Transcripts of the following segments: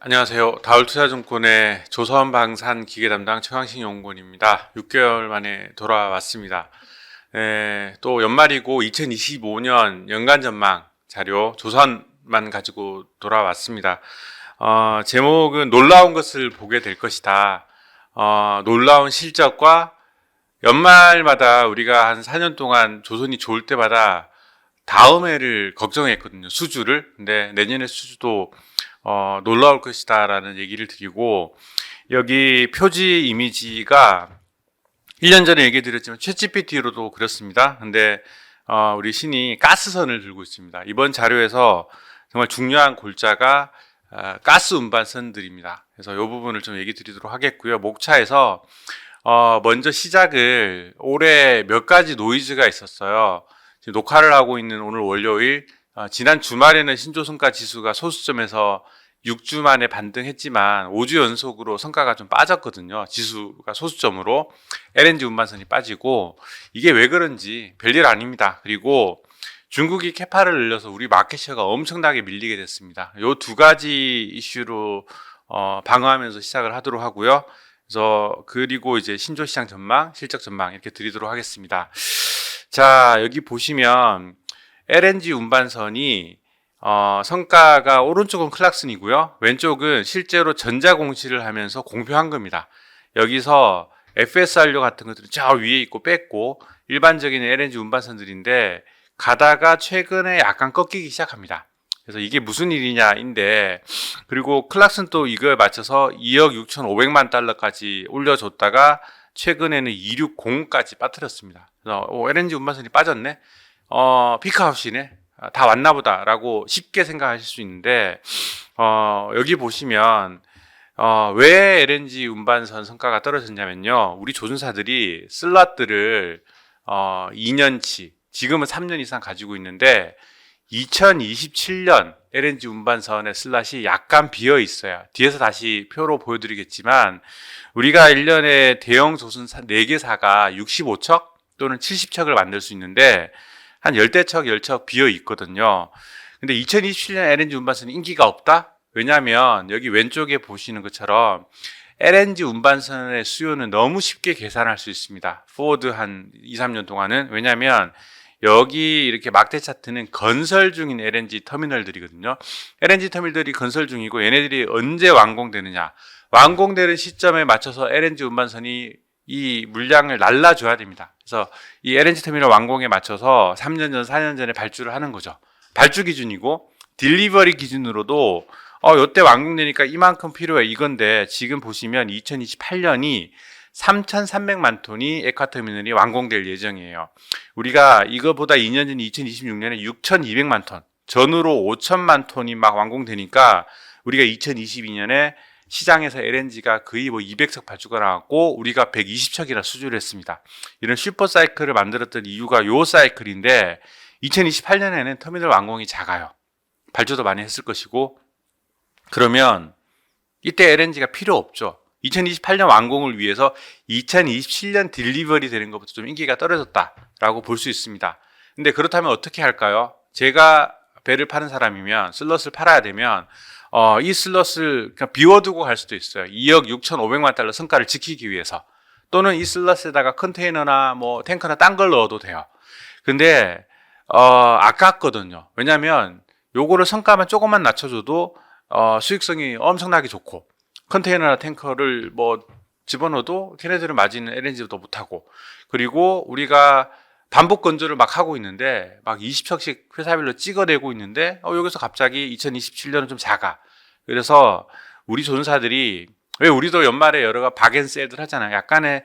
안녕하세요. 다울투자증권의 조선방산 기계 담당 최광식 연구원입니다. 6개월 만에 돌아왔습니다. 또 연말이고 2025년 연간 전망 자료 조선만 가지고 돌아왔습니다. 제목은 놀라운 것을 보게 될 것이다. 놀라운 실적과 연말마다 우리가 한 4년 동안 조선이 좋을 때마다 다음 해를 걱정했거든요. 수주를. 근데 내년의 수주도 놀라울 것이다 라는 얘기를 드리고, 여기 표지 이미지가 1년 전에 얘기 드렸지만 챗GPT로도 그렸습니다. 근데 우리 신이 가스선을 들고 있습니다. 이번 자료에서 정말 중요한 골자가 가스 운반선들입니다. 그래서 이 부분을 좀 얘기 드리도록 하겠고요. 목차에서 먼저 시작을, 올해 몇 가지 노이즈가 있었어요. 지금 녹화를 하고 있는 오늘 월요일, 지난 주말에는 신조성과 지수가 소수점에서 6주 만에 반등했지만 5주 연속으로 성과가 좀 빠졌거든요. 지수가 소수점으로 LNG 운반선이 빠지고, 이게 왜 그런지 별일 아닙니다. 그리고 중국이 캐파를 늘려서 우리 마켓시어가 엄청나게 밀리게 됐습니다. 요 두 가지 이슈로 방어하면서 시작을 하도록 하고요. 그리고 이제 신조시장 전망, 실적 전망 이렇게 드리도록 하겠습니다. 자, 여기 보시면 LNG 운반선이 성과가 오른쪽은 클락슨이고요. 왼쪽은 실제로 전자공시를 하면서 공표한 겁니다. 여기서 FSR료 같은 것들은 저 위에 있고 뺐고, 일반적인 LNG 운반선들인데 가다가 최근에 약간 꺾이기 시작합니다. 그래서 이게 무슨 일이냐인데, 그리고 클락슨 또 이거에 맞춰서 2억 6,500만 달러까지 올려줬다가 최근에는 260까지 빠뜨렸습니다. 그래서 LNG 운반선이 빠졌네? 피크아웃이네? 다 왔나 보다 라고 쉽게 생각하실 수 있는데, 여기 보시면 왜 LNG 운반선 성과가 떨어졌냐면요, 우리 조준사들이 슬롯들을 2년치, 지금은 3년 이상 가지고 있는데 2027년 LNG 운반선의 슬롯이 약간 비어 있어요. 뒤에서 다시 표로 보여드리겠지만, 우리가 1년에 대형 조선사 4개사가 65척 또는 70척을 만들 수 있는데 한 10대척, 10척 비어 있거든요. 근데 2027년 LNG 운반선이 인기가 없다? 왜냐하면 여기 왼쪽에 보시는 것처럼 LNG 운반선의 수요는 너무 쉽게 계산할 수 있습니다. 포워드 한 2, 3년 동안은. 왜냐하면 여기 이렇게 막대 차트는 건설 중인 LNG 터미널들이거든요. LNG 터미널들이 건설 중이고, 얘네들이 언제 완공되느냐, 완공되는 시점에 맞춰서 LNG 운반선이 이 물량을 날라줘야 됩니다. 그래서 이 LNG 터미널 완공에 맞춰서 3년 전, 4년 전에 발주를 하는 거죠. 발주 기준이고, 딜리버리 기준으로도 요때 완공되니까 이만큼 필요해, 이건데, 지금 보시면 2028년이 3,300만 톤이 액화터미널이 완공될 예정이에요. 우리가 이거보다 2년 전 2026년에 6,200만 톤, 전후로 5천만 톤이 막 완공되니까 우리가 2022년에 시장에서 LNG가 거의 200척 발주가 나왔고, 우리가 120척이나 수주를 했습니다. 이런 슈퍼 사이클을 만들었던 이유가 요 사이클인데, 2028년에는 터미널 완공이 작아요. 발주도 많이 했을 것이고, 그러면 이때 LNG가 필요 없죠. 2028년 완공을 위해서 2027년 딜리버리 되는 것부터 좀 인기가 떨어졌다라고 볼 수 있습니다. 근데 그렇다면 어떻게 할까요? 제가 배를 파는 사람이면, 슬롯을 팔아야 되면 이 슬롯을 그냥 비워두고 갈 수도 있어요. 2억 6,500만 달러 성과를 지키기 위해서. 또는 이 슬롯에다가 컨테이너나 뭐 탱커나 딴 걸 넣어도 돼요. 근데 아깝거든요. 왜냐하면 요거를 성과만 조금만 낮춰줘도 수익성이 엄청나게 좋고, 컨테이너나 탱커를 뭐 집어넣어도 걔네들은 마진은 LNG도 못하고, 그리고 우리가 반복 건조를 막 하고 있는데 막 20척씩 회사별로 찍어내고 있는데 여기서 갑자기 2027년은 좀 작아. 그래서 우리 조선사들이, 왜 우리도 연말에 여러 박앤셀들 하잖아요. 약간의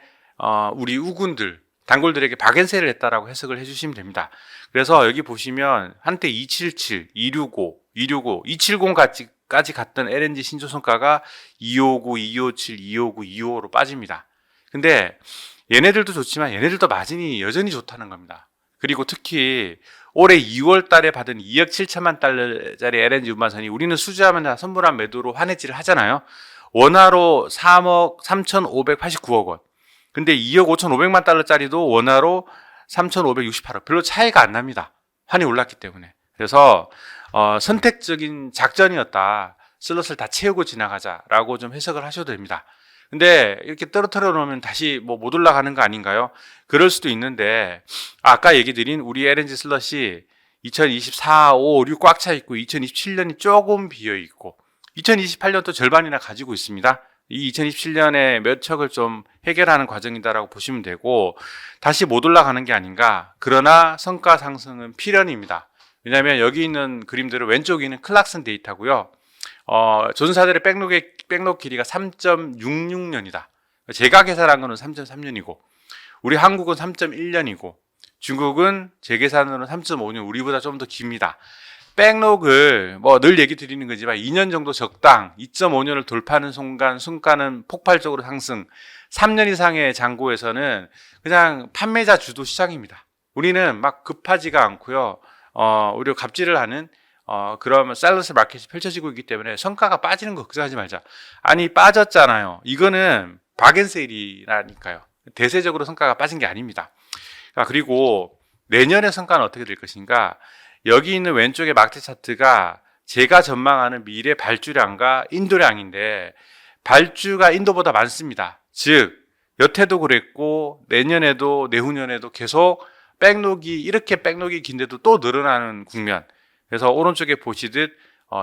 우리 우군들, 단골들에게 박앤셀을 했다라고 해석을 해주시면 됩니다. 그래서 여기 보시면 한때 277, 265, 265, 270까지 갔던 LNG 신조 성과가 259, 257, 259, 255로 빠집니다. 근데 얘네들도 좋지만 얘네들도 마진이 여전히 좋다는 겁니다. 그리고 특히 올해 2월 달에 받은 2억 7천만 달러짜리 LNG 운반선이, 우리는 수주하면 다 선물한 매도로 환해지를 하잖아요. 원화로 3억 3,589억 원. 근데 2억 5,500만 달러짜리도 원화로 3,568억. 별로 차이가 안 납니다. 환이 올랐기 때문에. 그래서 선택적인 작전이었다. 슬롯을 다 채우고 지나가자라고 좀 해석을 하셔도 됩니다. 근데 이렇게 떨어뜨려 놓으면 다시 뭐 못 올라가는 거 아닌가요? 그럴 수도 있는데 아까 얘기 드린 우리 LNG 슬롯이 2024, 5, 6 꽉 차 있고 2027년이 조금 비어 있고 2028년도 절반이나 가지고 있습니다. 이 2027년에 몇 척을 좀 해결하는 과정이다라고 보시면 되고 다시 못 올라가는 게 아닌가. 그러나 성과 상승은 필연입니다. 왜냐하면 여기 있는 그림들은 왼쪽에 있는 클락슨 데이터고요. 조선사들의 백록 길이가 3.66년이다. 제가 계산한 거는 3.3년이고 우리 한국은 3.1년이고 중국은 제 계산으로는 3.5년, 우리보다 좀 더 깁니다. 백록을 뭐 늘 얘기 드리는 거지만 2년 정도 적당, 2.5년을 돌파하는 순간 순간은 폭발적으로 상승, 3년 이상의 장고에서는 그냥 판매자 주도 시장입니다. 우리는 막 급하지가 않고요. 오히려 갑질을 하는 그러면 셀러스 마켓이 펼쳐지고 있기 때문에 성과가 빠지는 거 걱정하지 말자. 아니 빠졌잖아요. 이거는 박앤세일이라니까요. 대세적으로 성과가 빠진 게 아닙니다. 그리고 내년의 성과는 어떻게 될 것인가? 여기 있는 왼쪽의 마켓 차트가 제가 전망하는 미래 발주량과 인도량인데 발주가 인도보다 많습니다. 즉 여태도 그랬고 내년에도 내후년에도 계속 이렇게 백록이 긴데도 또 늘어나는 국면. 그래서 오른쪽에 보시듯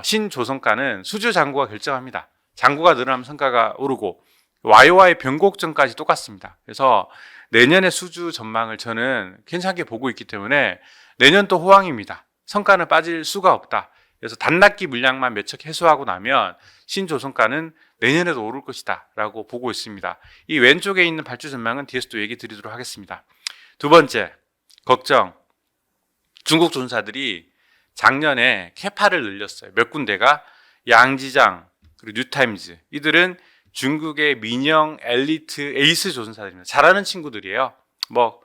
신조선가는 수주 잔고가 결정합니다. 잔고가 늘어나면 성과가 오르고 YOY 변곡점까지 똑같습니다. 그래서 내년의 수주 전망을 저는 괜찮게 보고 있기 때문에 내년도 호황입니다. 성과는 빠질 수가 없다. 그래서 단락기 물량만 몇 척 해소하고 나면 신조선가는 내년에도 오를 것이다 라고 보고 있습니다. 이 왼쪽에 있는 발주 전망은 뒤에서 또 얘기 드리도록 하겠습니다. 두 번째 걱정, 중국 조선사들이 작년에 캐파를 늘렸어요. 몇 군데가 양지장 그리고 뉴타임즈, 이들은 중국의 민영 엘리트 에이스 조선사들입니다. 잘하는 친구들이에요. 뭐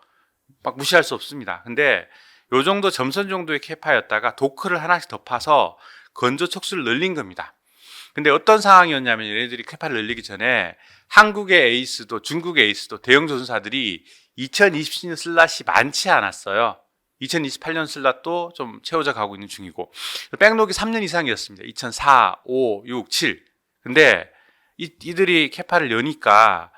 막 무시할 수 없습니다. 근데 요 정도 점선 정도의 캐파였다가 도크를 하나씩 더 파서 건조 척수를 늘린 겁니다. 근데 어떤 상황이었냐면 얘네들이 캐파를 늘리기 전에 한국의 에이스도 중국의 에이스도 대형 조선사들이 2020년 슬롯이 많지 않았어요. 2028년 슬롯도 좀 채워져 가고 있는 중이고 백록이 3년 이상이었습니다. 2004, 5, 6, 7. 근데 이들이 캐파를 여니까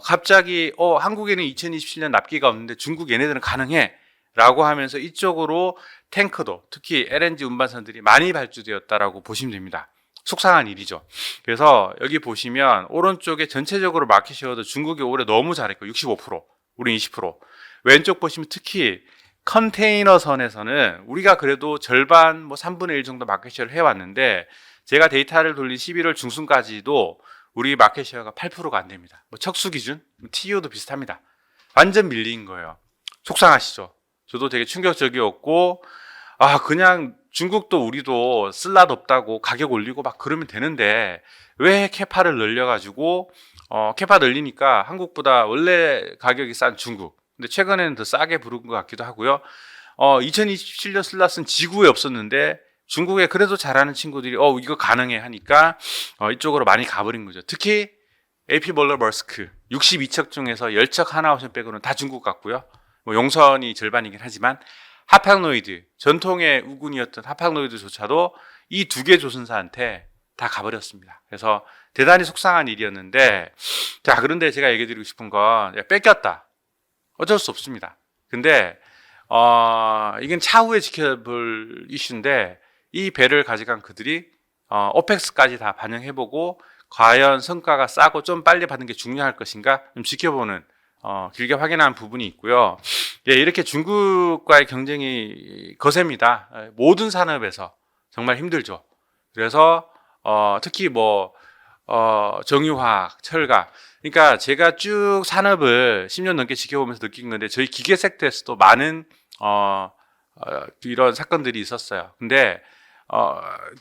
갑자기 한국에는 2027년 납기가 없는데 중국 얘네들은 가능해 라고 하면서 이쪽으로 탱커도 특히 LNG 운반선들이 많이 발주되었다라고 보시면 됩니다. 속상한 일이죠. 그래서 여기 보시면 오른쪽에 전체적으로 마켓쉐어도 중국이 올해 너무 잘했고 65%, 우리 20%. 왼쪽 보시면 특히 컨테이너 선에서는 우리가 그래도 절반 3분의 1 정도 마켓쉐어를 해왔는데 제가 데이터를 돌린 11월 중순까지도 우리 마켓쉐어가 8%가 안 됩니다. 척수 기준, TU도 비슷합니다. 완전 밀린 거예요. 속상하시죠? 저도 되게 충격적이었고 그냥 중국도 우리도 슬롯 없다고 가격 올리고 막 그러면 되는데 왜 캐파를 늘려가지고 캐파 늘리니까 한국보다 원래 가격이 싼 중국, 근데 최근에는 더 싸게 부른 것 같기도 하고요. 2027년 슬롯은 지구에 없었는데 중국에 그래도 잘하는 친구들이 이거 가능해 하니까 이쪽으로 많이 가버린 거죠. 특히 AP 몰러 머스크 62척 중에서 10척 하나오션 빼고는 다 중국 같고요. 용선이 절반이긴 하지만 하팍로이드, 전통의 우군이었던 하팍로이드조차도 이 두 개 조선사한테 다 가버렸습니다. 그래서 대단히 속상한 일이었는데, 자, 그런데 제가 얘기 드리고 싶은 건 뺏겼다. 어쩔 수 없습니다. 근데 이건 차후에 지켜볼 이슈인데 이 배를 가져간 그들이 오펙스까지 다 반영해보고 과연 성과가 싸고 좀 빨리 받는 게 중요할 것인가 좀 지켜보는 길게 확인한 부분이 있고요. 이렇게 중국과의 경쟁이 거셉니다. 모든 산업에서 정말 힘들죠. 그래서 특히 정유화학, 철강, 그러니까 제가 쭉 산업을 10년 넘게 지켜보면서 느낀 건데 저희 기계 섹터에서도 많은 이런 사건들이 있었어요. 근데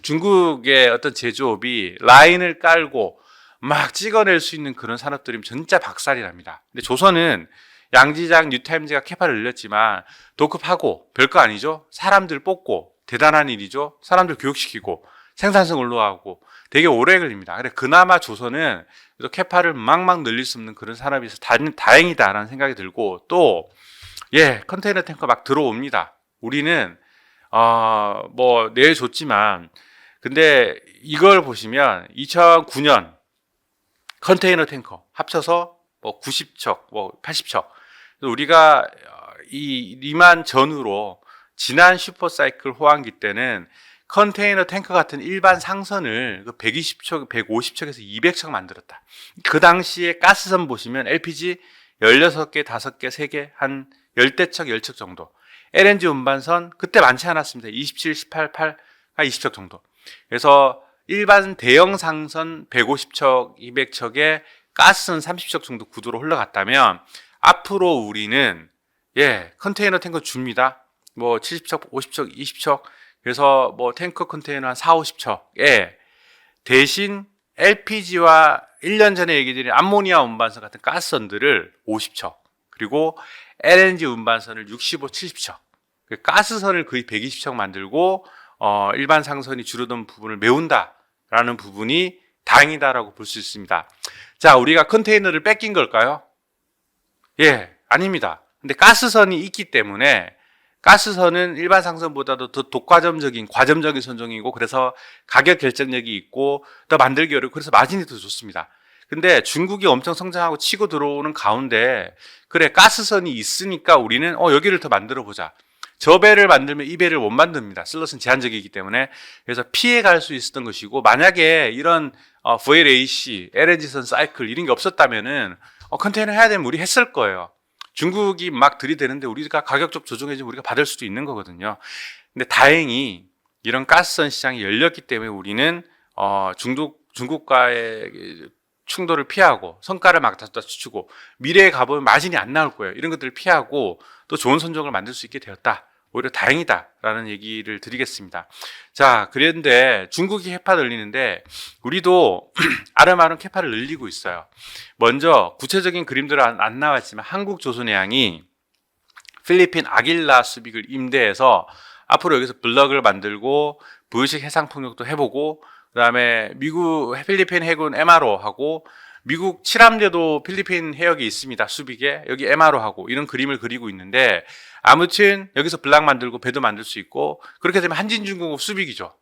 중국의 어떤 제조업이 라인을 깔고 막 찍어낼 수 있는 그런 산업들이면 진짜 박살이 납니다. 근데 조선은 양지장 뉴타임즈가 캐파를 늘렸지만 도급하고 별거 아니죠. 사람들 뽑고 대단한 일이죠. 사람들 교육시키고 생산성 올라가고 되게 오래 걸립니다. 그래 그나마 조선은 캐파를 막막 늘릴 수 없는 그런 산업이 있어서 다행이다라는 생각이 들고 또 컨테이너 탱커 막 들어옵니다. 우리는 내줬지만 근데 이걸 보시면 2009년 컨테이너 탱커 합쳐서 뭐 90척, 뭐 80척. 우리가 이 리만 전후로 지난 슈퍼사이클 호황기 때는 컨테이너 탱커 같은 일반 상선을 120척, 150척에서 200척 만들었다. 그 당시에 가스선 보시면 LPG 16개, 5개, 3개, 한 10대척, 10척 정도. LNG 운반선 그때 많지 않았습니다. 27, 18, 8, 20척 정도. 그래서 일반 대형 상선 150척, 200척에 가스선 30척 정도 구도로 흘러갔다면 앞으로 우리는 컨테이너 탱커 줍니다. 뭐 70척, 50척, 20척. 그래서 뭐 탱커 컨테이너 한 4, 50척에 대신 LPG와 1년 전에 얘기 드린 암모니아 운반선 같은 가스선들을 50척, 그리고 LNG 운반선을 65, 70척. 가스선을 거의 120척 만들고 일반 상선이 줄어든 부분을 메운다라는 부분이 다행이다라고 볼 수 있습니다. 자, 우리가 컨테이너를 뺏긴 걸까요? 아닙니다. 근데 가스선이 있기 때문에 가스선은 일반 상선보다도 더 독과점적인, 과점적인 선종이고, 그래서 가격 결정력이 있고 더 만들기 어렵고, 그래서 마진이 더 좋습니다. 근데 중국이 엄청 성장하고 치고 들어오는 가운데, 그래, 가스선이 있으니까 우리는 여기를 더 만들어 보자. 저 배를 만들면 이 배를 못 만듭니다. 슬롯은 제한적이기 때문에. 그래서 피해갈 수 있었던 것이고, 만약에 이런 VLAC, LNG선 사이클 이런 게 없었다면은 컨테이너 해야 되면 우리 했을 거예요. 중국이 막 들이대는데 우리가 가격 좀 조정해주면 우리가 받을 수도 있는 거거든요. 근데 다행히 이런 가스선 시장이 열렸기 때문에 우리는 중국과의 충돌을 피하고 성과를 막 낮추고 미래에 가보면 마진이 안 나올 거예요. 이런 것들을 피하고 또 좋은 선종을 만들 수 있게 되었다. 오히려 다행이다라는 얘기를 드리겠습니다. 자, 그런데 중국이 캐파 늘리는데 우리도 아름아름 캐파를 늘리고 있어요. 먼저 구체적인 그림들은 안 나왔지만 한국조선해양이 필리핀 아길라 수빅을 임대해서 앞으로 여기서 블럭을 만들고 부유식 해상폭력도 해보고, 그 다음에 미국 필리핀 해군 MRO하고 미국 칠함대도 필리핀 해역이 있습니다. 수빅에 여기 MRO하고 이런 그림을 그리고 있는데, 아무튼 여기서 블락 만들고 배도 만들 수 있고, 그렇게 되면 한진중공업 수빅이죠.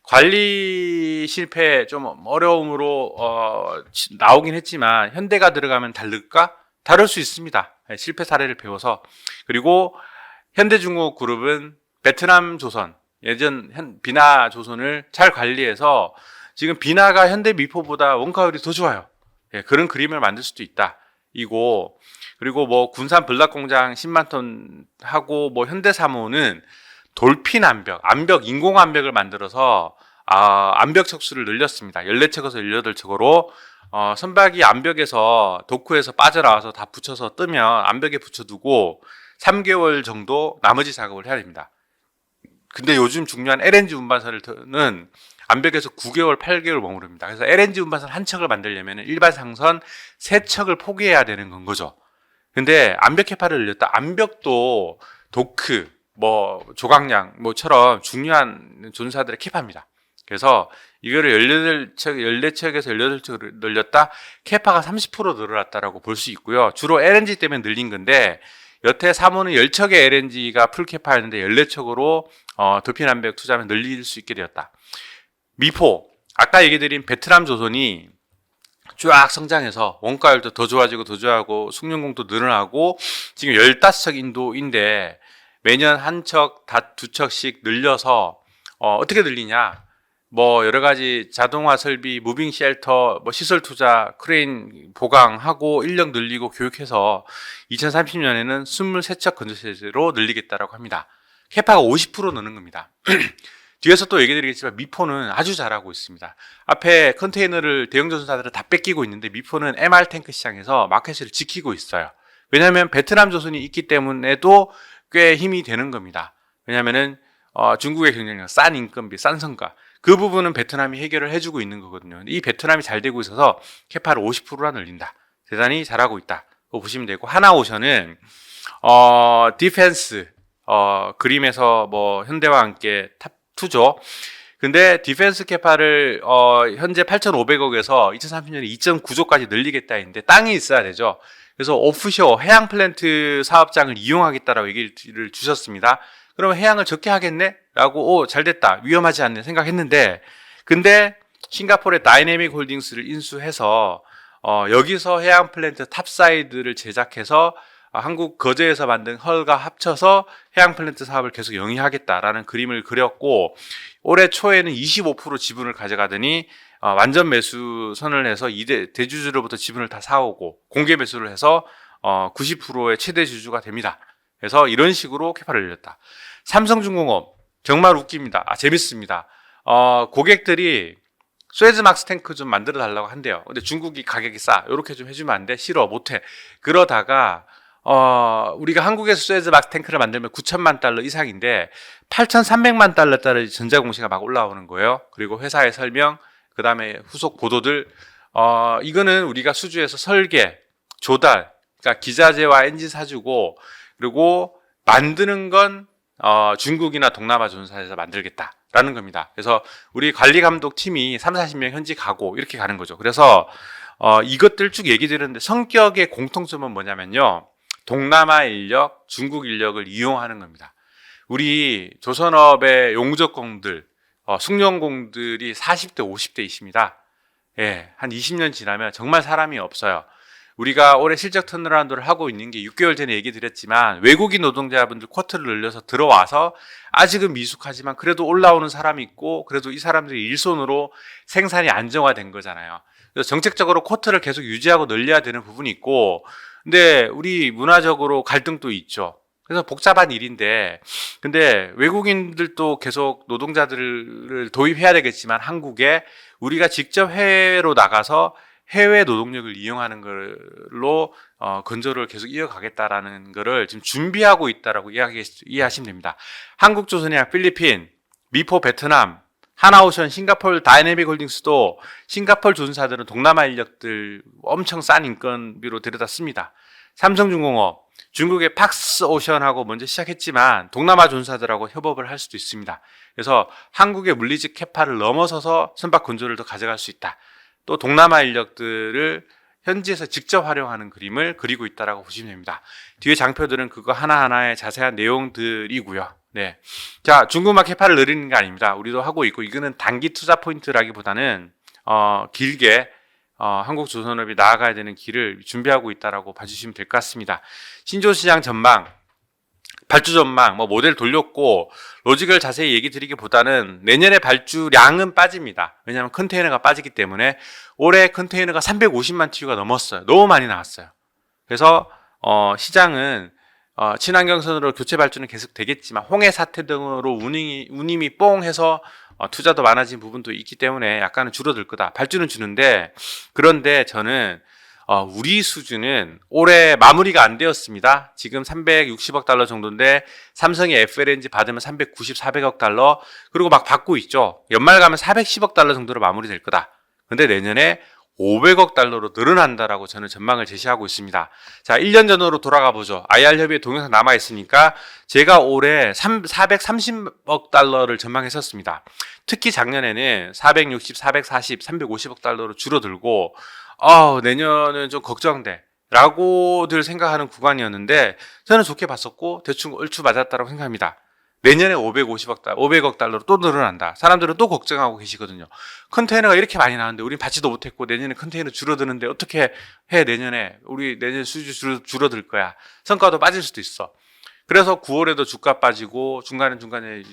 관리 실패 좀 어려움으로 나오긴 했지만 현대가 들어가면 다를까? 다를 수 있습니다. 실패 사례를 배워서. 그리고 현대중공업 그룹은 베트남 조선, 예전 비나 조선을 잘 관리해서 지금 비나가 현대 미포보다 원가율이 더 좋아요. 그런 그림을 만들 수도 있다. 이고, 그리고 뭐 군산 블락 공장 10만 톤 하고, 뭐 현대사모는 돌핀 암벽, 인공 암벽을 만들어서 암벽 척수를 늘렸습니다. 14척에서 18척으로 선박이 암벽에서 도크에서 빠져나와서 다 붙여서 뜨면 암벽에 붙여두고 3개월 정도 나머지 작업을 해야 됩니다. 근데 요즘 중요한 LNG 운반선은 암벽에서 9개월, 8개월 머무릅니다. 그래서 LNG 운반선 한 척을 만들려면 일반 상선 3척을 포기해야 되는 건 거죠. 근데 암벽 캐파를 늘렸다. 암벽도 도크, 뭐 조각량 뭐처럼 중요한 존사들의 캐파입니다. 그래서 이거를 14척에서 18척을 늘렸다. 캐파가 30% 늘어났다라고 볼 수 있고요. 주로 LNG 때문에 늘린 건데, 여태 사모는 10척의 LNG가 풀캐파였는데 14척으로 돌핀 암벽 투자하면 늘릴 수 있게 되었다. 미포, 아까 얘기드린 베트남 조선이 쫙 성장해서 원가율도 더 좋아지고 숙련공도 늘어나고 지금 15척 인도인데 매년 한 척, 두 척씩 늘려서 어떻게 늘리냐? 뭐 여러 가지 자동화 설비, 무빙 쉘터, 뭐 시설 투자, 크레인 보강하고 인력 늘리고 교육해서 2030년에는 23척 건조체제로 늘리겠다라고 합니다. 캐파가 50% 느는 겁니다. 뒤에서 또 얘기 드리겠지만 미포는 아주 잘하고 있습니다. 앞에 컨테이너를 대형 조선사들은 다 뺏기고 있는데 미포는 MR 탱크 시장에서 마켓을 지키고 있어요. 왜냐하면 베트남 조선이 있기 때문에도 꽤 힘이 되는 겁니다. 왜냐하면은 중국의 경쟁력, 싼 인건비, 싼 성과, 그 부분은 베트남이 해결을 해주고 있는 거거든요. 이 베트남이 잘 되고 있어서 캐파를 50%나 늘린다. 대단히 잘하고 있다고 보시면 되고, 하나오션은 디펜스 그림에서 뭐 현대와 함께 탑2죠. 근데 디펜스 캐파를 현재 8,500억에서 2030년에 2.9조까지 늘리겠다 했는데 땅이 있어야 되죠. 그래서 오프쇼 해양 플랜트 사업장을 이용하겠다라고 얘기를 주셨습니다. 그러면 해양을 적게 하겠네? 라고 잘 됐다. 위험하지 않네 생각했는데 근데 싱가포르의 다이내믹 홀딩스를 인수해서 여기서 해양 플랜트 탑사이드를 제작해서 한국 거제에서 만든 헐과 합쳐서 해양 플랜트 사업을 계속 영위하겠다라는 그림을 그렸고 올해 초에는 25% 지분을 가져가더니 완전 매수 선언을 해서 대주주로부터 지분을 다 사오고 공개 매수를 해서 90%의 최대 주주가 됩니다. 그래서 이런 식으로 캐파를 늘렸다. 삼성중공업 정말 웃깁니다. 재밌습니다. 고객들이 스웨즈막스 탱크 좀 만들어 달라고 한대요. 근데 중국이 가격이 싸. 이렇게 좀 해주면 안 돼? 싫어, 못해. 그러다가 우리가 한국에서 스웨즈막스 탱크를 만들면 9천만 달러 이상인데 8,300만 달러짜리 전자공시가 막 올라오는 거예요. 그리고 회사의 설명, 그 다음에 후속 보도들, 이거는 우리가 수주에서 설계, 조달, 그러니까 기자재와 엔진 사주고, 그리고 만드는 건 중국이나 동남아 조선사에서 만들겠다라는 겁니다. 그래서 우리 관리 감독 팀이 30-40명 현지 가고 이렇게 가는 거죠. 그래서 이것들 쭉 얘기 드렸는데 성격의 공통점은 뭐냐면요. 동남아 인력, 중국 인력을 이용하는 겁니다. 우리 조선업의 용접공들, 숙련공들이 40대, 50대이십니다. 예, 한 20년 지나면 정말 사람이 없어요. 우리가 올해 실적 턴어라운드를 하고 있는 게 6개월 전에 얘기 드렸지만 외국인 노동자분들 쿼터를 늘려서 들어와서 아직은 미숙하지만 그래도 올라오는 사람이 있고 그래도 이 사람들이 일손으로 생산이 안정화된 거잖아요. 그래서 정책적으로 쿼터를 계속 유지하고 늘려야 되는 부분이 있고 근데 우리 문화적으로 갈등도 있죠. 그래서 복잡한 일인데 근데 외국인들도 계속 노동자들을 도입해야 되겠지만 한국에 우리가 직접 해외로 나가서 해외 노동력을 이용하는 걸로 건조를 계속 이어가겠다라는 거를 지금 준비하고 있다라고 이해하시면 됩니다. 한국조선해양, 필리핀, 미포, 베트남, 하나오션, 싱가포르 다이내믹 홀딩스도 싱가포르 조선사들은 동남아 인력들 엄청 싼 인건비로 들여다 씁니다. 삼성중공업, 중국의 팍스오션하고 먼저 시작했지만 동남아 조선사들하고 협업을 할 수도 있습니다. 그래서 한국의 물리적 캐파를 넘어서서 선박 건조를 더 가져갈 수 있다. 또 동남아 인력들을 현지에서 직접 활용하는 그림을 그리고 있다라고 보시면 됩니다. 뒤에 장표들은 그거 하나하나의 자세한 내용들이고요. 네. 자, 중국막 캐파를 늘리는 게 아닙니다. 우리도 하고 있고 이거는 단기 투자 포인트라기보다는 길게 한국조선업이 나아가야 되는 길을 준비하고 있다라고 봐주시면 될 것 같습니다. 신조시장 전망, 발주 전망, 모델 돌렸고 로직을 자세히 얘기 드리기보다는 내년에 발주량은 빠집니다. 왜냐하면 컨테이너가 빠지기 때문에 올해 컨테이너가 350만 TU가 넘었어요. 너무 많이 나왔어요. 그래서 시장은 친환경선으로 교체 발주는 계속 되겠지만 홍해 사태 등으로 운임이 뽕해서 투자도 많아진 부분도 있기 때문에 약간은 줄어들 거다. 발주는 주는데 그런데 저는 우리 수준은 올해 마무리가 안 되었습니다. 지금 360억 달러 정도인데 삼성이 FLNG 받으면 390, 400억 달러 그리고 막 받고 있죠. 연말 가면 410억 달러 정도로 마무리될 거다. 근데 내년에 500억 달러로 늘어난다라고 저는 전망을 제시하고 있습니다. 자, 1년 전으로 돌아가 보죠. IR협의회 동영상 남아 있으니까 제가 올해 430억 달러를 전망했었습니다. 특히 작년에는 460, 440, 350억 달러로 줄어들고 내년은 좀 걱정돼 라고들 생각하는 구간이었는데 저는 좋게 봤었고 대충 얼추 맞았다고 생각합니다. 내년에 500억 달러로 또 늘어난다. 사람들은 또 걱정하고 계시거든요. 컨테이너가 이렇게 많이 나왔는데 우린 받지도 못했고 내년에 컨테이너 줄어드는데 어떻게 해 내년에 우리 내년 수주 줄어들 거야. 성과도 빠질 수도 있어. 그래서 9월에도 주가 빠지고 중간에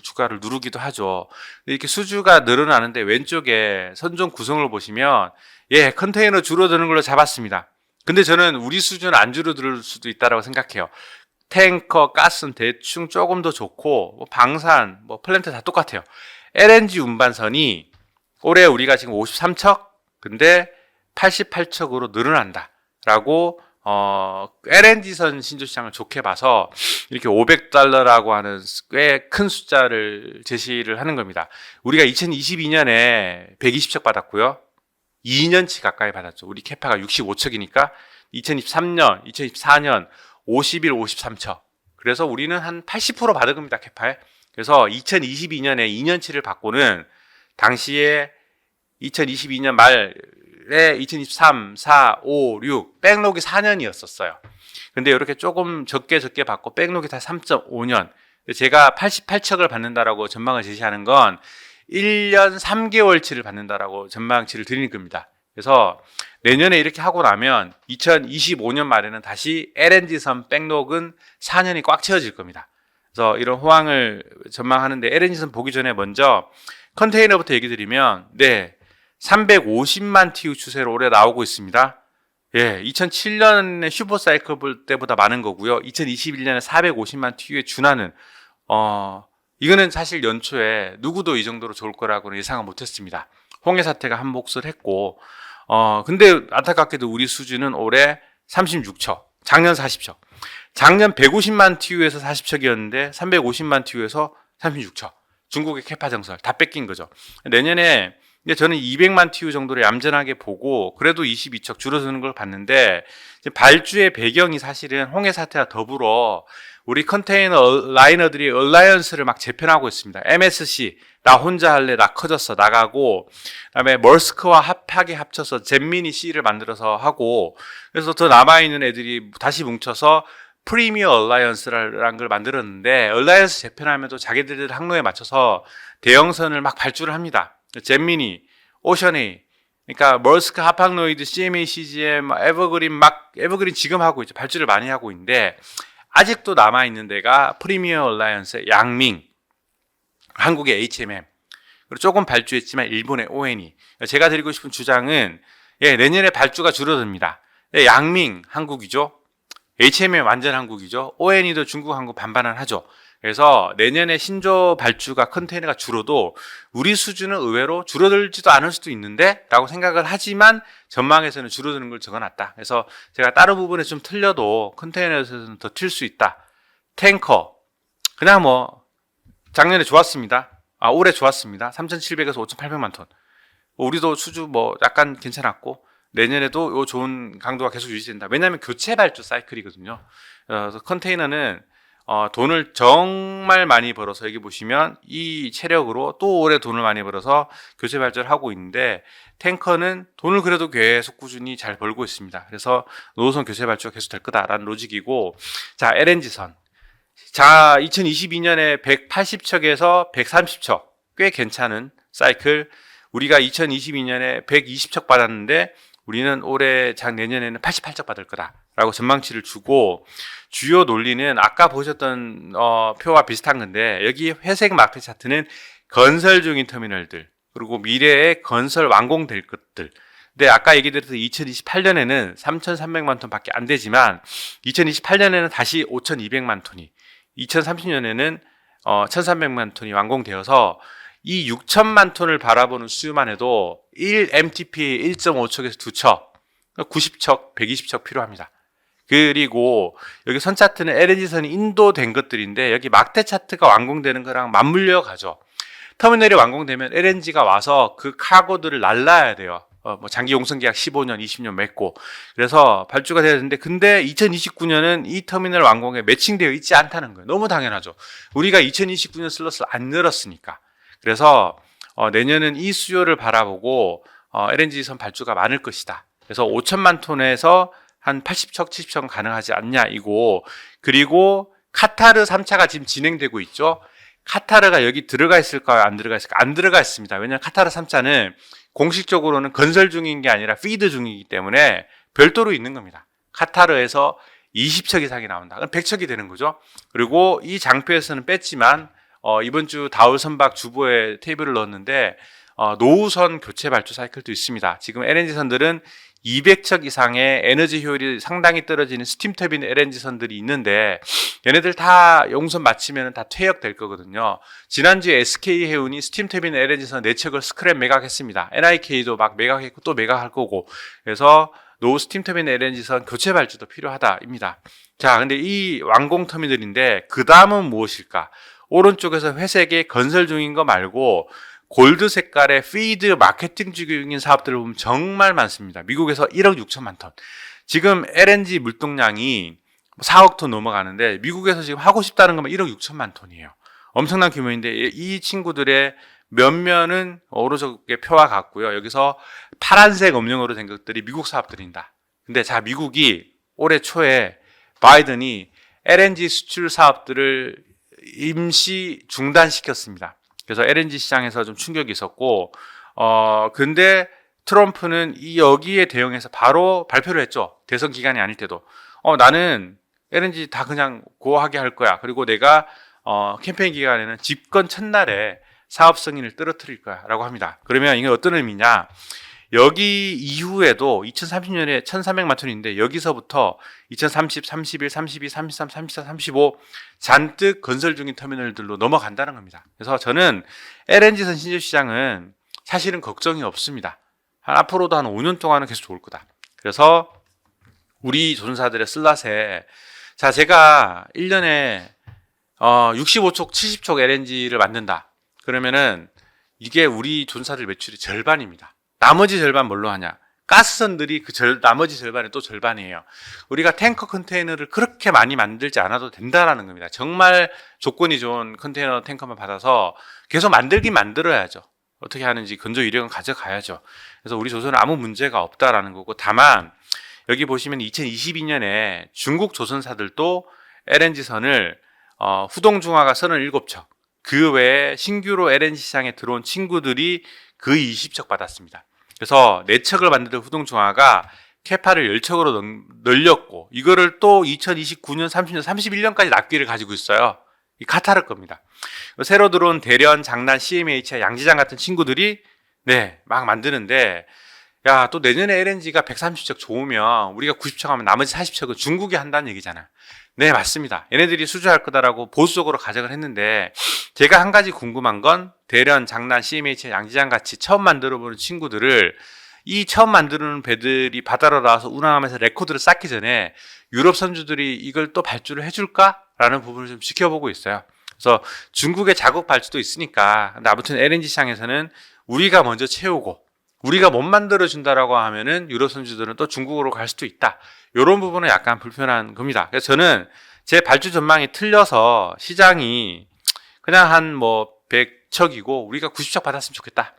주가를 누르기도 하죠. 이렇게 수주가 늘어나는데 왼쪽에 선종 구성을 보시면 컨테이너 줄어드는 걸로 잡았습니다. 근데 저는 우리 수준은 안 줄어들 수도 있다고 생각해요. 탱커, 가스는 대충 조금 더 좋고 방산, 플랜트 다 똑같아요. LNG 운반선이 올해 우리가 지금 53척 근데 88척으로 늘어난다라고 LNG선 신조시장을 좋게 봐서 이렇게 500달러라고 하는 꽤 큰 숫자를 제시를 하는 겁니다. 우리가 2022년에 120척 받았고요. 2년치 가까이 받았죠. 우리 캐파가 65척이니까 2023년, 2024년 51, 53척. 그래서 우리는 한 80% 받은 겁니다. 캐파에. 그래서 2022년에 2년치를 받고는 당시에 2022년 말에 2023, 4, 5, 6 백록이 4년이었었어요. 근데 이렇게 조금 적게 받고 백록이 다 3.5년. 제가 88척을 받는다라고 전망을 제시하는 건 1년 3개월치를 받는다라고 전망치를 드리는 겁니다. 그래서 내년에 이렇게 하고 나면 2025년 말에는 다시 LNG선 백록은 4년이 꽉 채워질 겁니다. 그래서 이런 호황을 전망하는데 LNG선 보기 전에 먼저 컨테이너부터 얘기 드리면 350만 TU 추세로 올해 나오고 있습니다. 2007년에 슈퍼사이클 볼 때보다 많은 거고요. 2021년에 450만 TU에 준하는 이거는 사실 연초에 누구도 이 정도로 좋을 거라고는 예상을 못했습니다. 홍해 사태가 한 몫을 했고 근데 안타깝게도 우리 수준은 올해 36척, 작년 40척, 작년 150만 TU에서 40척이었는데 350만 TU에서 36척. 중국의 캐파 정설 다 뺏긴 거죠. 내년에 저는 200만 TU 정도를 얌전하게 보고 그래도 22척 줄어드는 걸 봤는데 발주의 배경이 사실은 홍해 사태와 더불어 우리 컨테이너 라이너들이 얼라이언스를 막 재편하고 있습니다. MSC 나 혼자 할래 나 커졌어 나가고 그다음에 멀스크와 합하게 합쳐서 젠미니 C를 만들어서 하고 그래서 더 남아있는 애들이 다시 뭉쳐서 프리미어 얼라이언스라는 걸 만들었는데 얼라이언스 재편하면서 자기들 항로에 맞춰서 대형선을 막 발주를 합니다. 젠미니, 오션A, 그러니까 멀스크, 하팡로이드, CMA, CGM, 에버그린 지금 하고 있죠. 발주를 많이 하고 있는데 아직도 남아 있는 데가 프리미어 얼라이언스, 양밍, 한국의 HMM, 그리고 조금 발주했지만 일본의 ONE. 제가 드리고 싶은 주장은 내년에 발주가 줄어듭니다. 양밍 한국이죠. HMM 완전 한국이죠. ONE도 중국, 한국 반반은 하죠. 그래서 내년에 신조 발주가 컨테이너가 줄어도 우리 수준은 의외로 줄어들지도 않을 수도 있는데 라고 생각을 하지만 전망에서는 줄어드는 걸 적어놨다. 그래서 제가 다른 부분에 좀 틀려도 컨테이너에서는 더 튈 수 있다. 탱커 그냥 작년에 좋았습니다. 올해 좋았습니다. 3,700에서 5,800만 톤. 우리도 수주 약간 괜찮았고 내년에도 요 좋은 강도가 계속 유지된다. 왜냐하면 교체 발주 사이클이거든요. 그래서 컨테이너는 돈을 정말 많이 벌어서 여기 보시면 이 체력으로 또 올해 돈을 많이 벌어서 교체 발주를 하고 있는데 탱커는 돈을 그래도 계속 꾸준히 잘 벌고 있습니다. 그래서 노후선 교체 발주가 계속 될 거다라는 로직이고 자 LNG선 자 2022년에 180척에서 130척 꽤 괜찮은 사이클 우리가 2022년에 120척 받았는데 우리는 올해 내년에는 88척 받을 거다라고 전망치를 주고 주요 논리는 아까 보셨던 표와 비슷한 건데 여기 회색 마크 차트는 건설 중인 터미널들 그리고 미래에 건설 완공될 것들 근데 아까 얘기 드렸던 2028년에는 3,300만 톤 밖에 안 되지만 2028년에는 다시 5,200만 톤이 2030년에는 1,300만 톤이 완공되어서 이 6천만 톤을 바라보는 수요만 해도 1MTP 1.5척에서 2척, 90척, 120척 필요합니다. 그리고 여기 선 차트는 LNG선이 인도된 것들인데 여기 막대 차트가 완공되는 거랑 맞물려 가죠. 터미널이 완공되면 LNG가 와서 그 카고들을 날라야 돼요. 장기 용선 계약 15년, 20년 맺고. 그래서 발주가 돼야 되는데 근데 2029년은 이 터미널 완공에 매칭되어 있지 않다는 거예요. 너무 당연하죠. 우리가 2029년 슬롯을 안 늘었으니까. 그래서 내년은 이 수요를 바라보고 LNG선 발주가 많을 것이다. 그래서 5천만 톤에서 한 80척, 70척은 가능하지 않냐 이고 그리고 카타르 3차가 지금 진행되고 있죠. 카타르가 여기 들어가 있을까요? 안 들어가 있을까요? 안 들어가 있습니다. 왜냐하면 카타르 3차는 공식적으로는 건설 중인 게 아니라 피드 중이기 때문에 별도로 있는 겁니다. 카타르에서 20척 이상이 나온다. 그럼 100척이 되는 거죠. 그리고 이 장표에서는 뺐지만 이번 주 다울 선박 주보에 테이블을 넣었는데 노후선 교체 발주 사이클도 있습니다. 지금 LNG선들은 200척 이상의 에너지 효율이 상당히 떨어지는 스팀 터빈 LNG선들이 있는데 얘네들 다 용선 마치면 다 퇴역될 거거든요. 지난주에 SK해운이 스팀 터빈 LNG선 4척을 스크랩 매각했습니다. NIK도 막 매각했고 또 매각할 거고 그래서 노후 스팀 터빈 LNG선 교체 발주도 필요하다입니다. 자, 근데 이 완공 터미널인데 그 다음은 무엇일까? 오른쪽에서 회색의 건설 중인 거 말고 골드 색깔의 피드 마케팅 중인 사업들을 보면 정말 많습니다. 미국에서 1억 6천만 톤. 지금 LNG 물동량이 4억 톤 넘어가는데 미국에서 지금 하고 싶다는 것만 1억 6천만 톤이에요. 엄청난 규모인데 이 친구들의 몇몇은 오른쪽의 표와 같고요. 여기서 파란색 음영으로 된 것들이 미국 사업들입니다. 근데 자 미국이 올해 초에 바이든이 LNG 수출 사업들을 임시 중단시켰습니다. 그래서 LNG 시장에서 좀 충격이 있었고, 근데 트럼프는 여기에 대응해서 바로 발표를 했죠. 대선 기간이 아닐 때도. 나는 LNG 다 그냥 고하게 할 거야. 그리고 내가 캠페인 기간에는 집권 첫날에 사업 승인을 떨어뜨릴 거야 라고 합니다. 그러면 이게 어떤 의미냐? 여기 이후에도 2030년에 1,300만 톤인데 여기서부터 2030, 31, 32, 33, 34, 35 잔뜩 건설 중인 터미널들로 넘어간다는 겁니다. 그래서 저는 LNG선 신주 시장은 사실은 걱정이 없습니다. 앞으로도 한 5년 동안은 계속 좋을 거다. 그래서 우리 조선사들의 슬롯에 자, 제가 1년에 65척, 70척 LNG를 만든다. 그러면은 이게 우리 조선사들 매출의 절반입니다. 나머지 절반 뭘로 하냐? 가스선들이 나머지 절반의 또 절반이에요. 우리가 탱커 컨테이너를 그렇게 많이 만들지 않아도 된다라는 겁니다. 정말 조건이 좋은 컨테이너 탱커만 받아서 계속 만들긴 만들어야죠. 어떻게 하는지 건조 이력은 가져가야죠. 그래서 우리 조선은 아무 문제가 없다라는 거고, 다만 여기 보시면 2022년에 중국 조선사들도 LNG선을 후동중화가 37척, 그 외에 신규로 LNG 시장에 들어온 친구들이 거의 20척 받았습니다. 그래서 4척을 만든 후동중화가 캐파를 10척으로 늘렸고, 이거를 또 2029년, 30년, 31년까지 납기를 가지고 있어요. 이 카타르 겁니다. 새로 들어온 대련, 장난, CMH와 양지장 같은 친구들이 막 만드는데, 야, 또 내년에 LNG가 130척 좋으면 우리가 90척 하면 나머지 40척은 중국이 한다는 얘기잖아. 네, 맞습니다. 얘네들이 수주할 거다라고 보수적으로 가정을 했는데, 제가 한 가지 궁금한 건 대련, 장난, CMH, 양지장 같이 처음 만들어보는 친구들을 이 처음 만드는 배들이 바다로 나와서 운항하면서 레코드를 쌓기 전에 유럽 선주들이 이걸 또 발주를 해줄까라는 부분을 좀 지켜보고 있어요. 그래서 중국의 자국 발주도 있으니까, 근데 아무튼 LNG 시장에서는 우리가 먼저 채우고 우리가 못 만들어준다라고 하면은 유럽 선주들은 또 중국으로 갈 수도 있다. 이런 부분은 약간 불편한 겁니다. 그래서 저는 제 발주 전망이 틀려서 시장이 그냥 한 100척이고 우리가 90척 받았으면 좋겠다.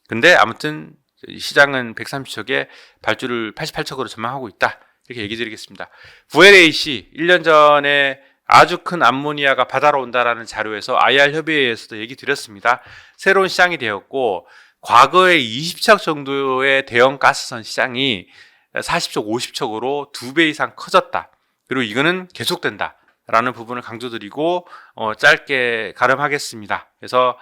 근데 아무튼 시장은 130척에 발주를 88척으로 전망하고 있다. 이렇게 얘기 드리겠습니다. VLAC 1년 전에 아주 큰 암모니아가 바다로 온다라는 자료에서 IR 협의회에서도 얘기 드렸습니다. 새로운 시장이 되었고, 과거에 20척 정도의 대형 가스선 시장이 40척, 50척으로 2배 이상 커졌다. 그리고 이거는 계속된다라는 부분을 강조드리고 짧게 가름하겠습니다. 그래서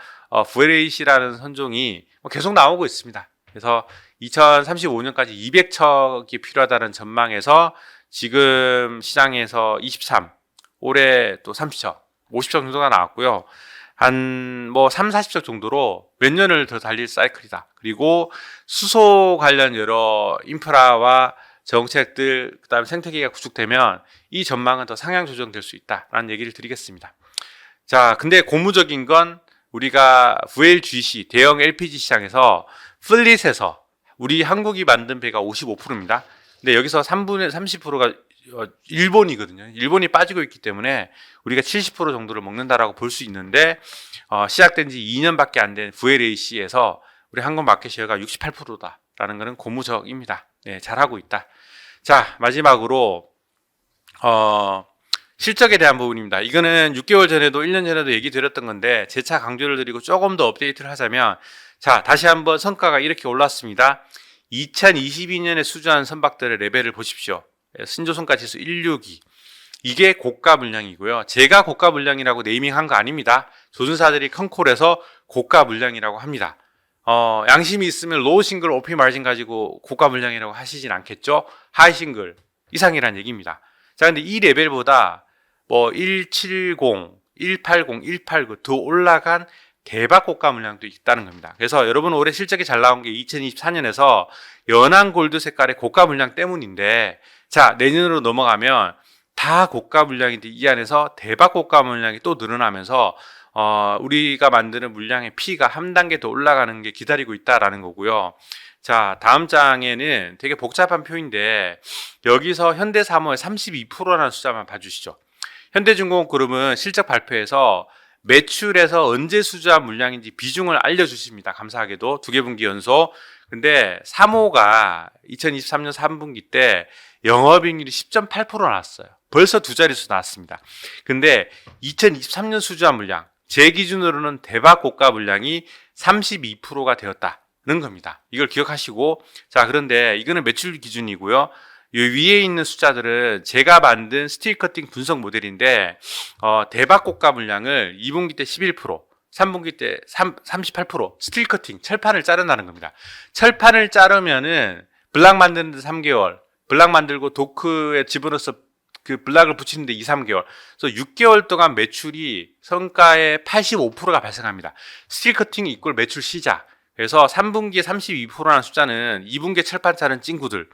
VLAC라는 선종이 계속 나오고 있습니다. 그래서 2035년까지 200척이 필요하다는 전망에서 지금 시장에서 23, 올해 또 30척, 50척 정도가 나왔고요. 한 3, 40척 정도로 몇 년을 더 달릴 사이클이다. 그리고 수소 관련 여러 인프라와 정책들, 그다음에 생태계가 구축되면 이 전망은 더 상향 조정될 수 있다라는 얘기를 드리겠습니다. 자, 근데 고무적인 건 우리가 VLGC 대형 LPG 시장에서 플릿에서 우리 한국이 만든 배가 55%입니다. 근데 여기서 3분의 30%가 일본이거든요. 일본이 빠지고 있기 때문에 우리가 70% 정도를 먹는다라고 볼 수 있는데, 시작된 지 2년밖에 안 된 VLAC에서 우리 한국 마켓 쉐어가 68%다라는 것은 고무적입니다. 네, 잘하고 있다. 자, 마지막으로 실적에 대한 부분입니다. 이거는 6개월 전에도 1년 전에도 얘기 드렸던 건데 재차 강조를 드리고 조금 더 업데이트를 하자면, 자, 다시 한번 성과가 이렇게 올랐습니다. 2022년에 수주한 선박들의 레벨을 보십시오. 신조선가 지수 162. 이게 고가 물량이고요. 제가 고가 물량이라고 네이밍한 거 아닙니다. 조선사들이 컨콜에서 고가 물량이라고 합니다. 양심이 있으면 로우 싱글 OP 마진 가지고 고가 물량이라고 하시진 않겠죠. 하이 싱글 이상이란 얘기입니다. 자, 근데 이 레벨보다 170, 180, 189 더 올라간 대박 고가 물량도 있다는 겁니다. 그래서 여러분 올해 실적이 잘 나온 게 2024년에서 연한 골드 색깔의 고가 물량 때문인데, 자, 내년으로 넘어가면 다 고가 물량인데 이 안에서 대박 고가 물량이 또 늘어나면서 우리가 만드는 물량의 P가 한 단계 더 올라가는 게 기다리고 있다라는 거고요. 자, 다음 장에는 되게 복잡한 표인데 여기서 현대사모의 32%라는 숫자만 봐주시죠. 현대중공업그룹은 실적 발표에서 매출에서 언제 수주한 물량인지 비중을 알려주십니다. 감사하게도 2분기 연속. 근데 사모가 2023년 3분기 때 영업이익률이 10.8% 나왔어요. 벌써 두 자릿수 나왔습니다. 근데 2023년 수주한 물량, 제 기준으로는 대박 고가 물량이 32%가 되었다는 겁니다. 이걸 기억하시고, 자, 그런데 이거는 매출 기준이고요. 이 위에 있는 숫자들은 제가 만든 스틸 커팅 분석 모델인데, 대박 고가 물량을 2분기 때 11%, 3분기 때 38%, 스틸 커팅, 철판을 자른다는 겁니다. 철판을 자르면은 블락 만드는데 3개월, 블락 만들고 도크에 집어넣어서 그 블락을 붙이는데 2, 3개월. 그래서 6개월 동안 매출이 성과의 85%가 발생합니다. 스틸 커팅이 이꼴 매출 시작. 그래서 3분기에 32%라는 숫자는 2분기에 철판 자른 친구들,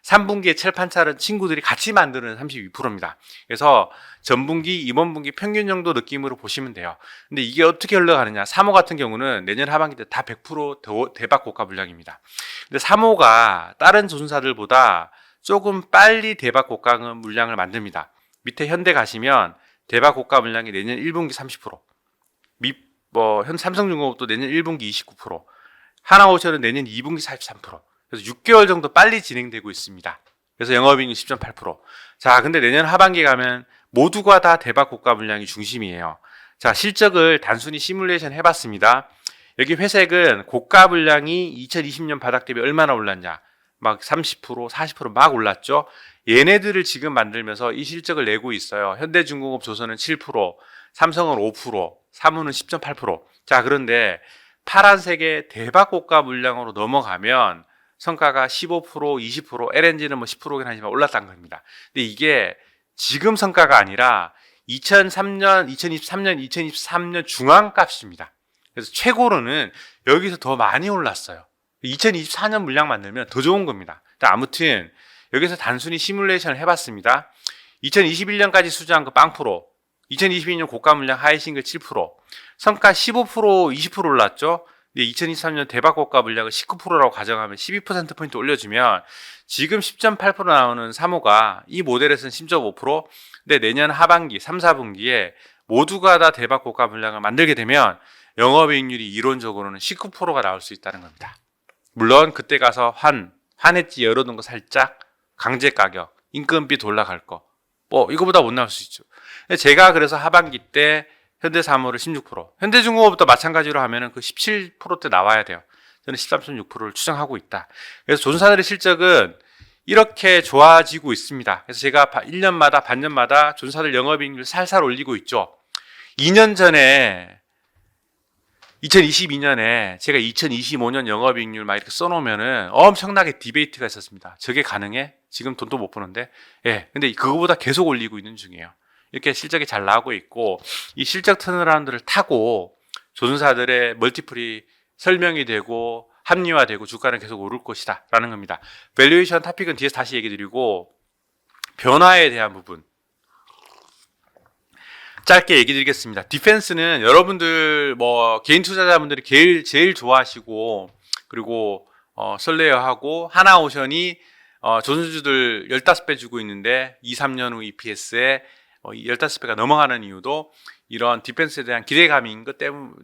3분기에 철판 자른 친구들이 같이 만드는 32%입니다. 그래서 전분기, 이번 분기 평균 정도 느낌으로 보시면 돼요. 근데 이게 어떻게 흘러가느냐. 3호 같은 경우는 내년 하반기 때 다 100% 대박 고가 물량입니다. 근데 3호가 다른 조선사들보다 조금 빨리 대박 고가 물량을 만듭니다. 밑에 현대 가시면 대박 고가 물량이 내년 1분기 30%, 삼성중공업도 내년 1분기 29%, 하나오션은 내년 2분기 43%. 그래서 6개월 정도 빨리 진행되고 있습니다. 그래서 영업이익률 10.8%. 자, 근데 내년 하반기 가면 모두가 다 대박 고가 물량이 중심이에요. 자, 실적을 단순히 시뮬레이션 해봤습니다. 여기 회색은 고가 물량이 2020년 바닥 대비 얼마나 올랐냐. 막 30%, 40%막 올랐죠. 얘네들을 지금 만들면서 이 실적을 내고 있어요. 현대중공업 조선은 7%, 삼성은 5%, 사무는 10.8%. 자, 그런데 파란색의 대박 고가 물량으로 넘어가면 성과가 15%, 20%, LNG는 뭐 10%긴 하지만 올랐다는 겁니다. 근데 이게 지금 성과가 아니라 2003년, 2023년 중앙값입니다. 그래서 최고로는 여기서 더 많이 올랐어요. 2024년 물량 만들면 더 좋은 겁니다. 아무튼 여기서 단순히 시뮬레이션을 해봤습니다. 2021년까지 수주한 거 빵프로, 2022년 고가 물량 하이싱글 7%, 성과 15%, 20% 올랐죠. 근데 2023년 대박 고가 물량을 19%라고 가정하면 12%포인트 올려주면 지금 10.8% 나오는 3호가 이 모델에서는 10.5%, 근데 내년 하반기 3, 4분기에 모두가 다 대박 고가 물량을 만들게 되면 영업이익률이 이론적으로는 19%가 나올 수 있다는 겁니다. 물론 그때 가서 환했지 열어둔 거 살짝, 강제 가격, 인건비 올라갈 거, 뭐 이거보다 못 나올 수 있죠. 제가 그래서 하반기 때 현대사무를 16%, 현대중공업도 마찬가지로 하면은 그 17%대 나와야 돼요. 저는 13.6%를 추정하고 있다. 그래서 조선사들의 실적은 이렇게 좋아지고 있습니다. 그래서 제가 1년마다 반년마다 조선사들 영업이익률 살살 올리고 있죠. 2년 전에 2022년에 제가 2025년 영업이익률 막 이렇게 써놓으면은 엄청나게 디베이트가 있었습니다. 저게 가능해? 지금 돈도 못 버는데? 예. 근데 그거보다 계속 올리고 있는 중이에요. 이렇게 실적이 잘 나오고 있고, 이 실적 턴어라운드를 타고 조선사들의 멀티플이 설명이 되고 합리화되고 주가는 계속 오를 것이다 라는 겁니다. 밸류에이션 토픽은 뒤에서 다시 얘기 드리고, 변화에 대한 부분 짧게 얘기 드리겠습니다. 디펜스는 여러분들 뭐 개인 투자자분들이 제일 좋아하시고, 그리고 설레어하고, 하나오션이 조선주들 15배 주고 있는데 2, 3년 후 EPS에 15배가 넘어가는 이유도 이런 디펜스에 대한 기대감인 것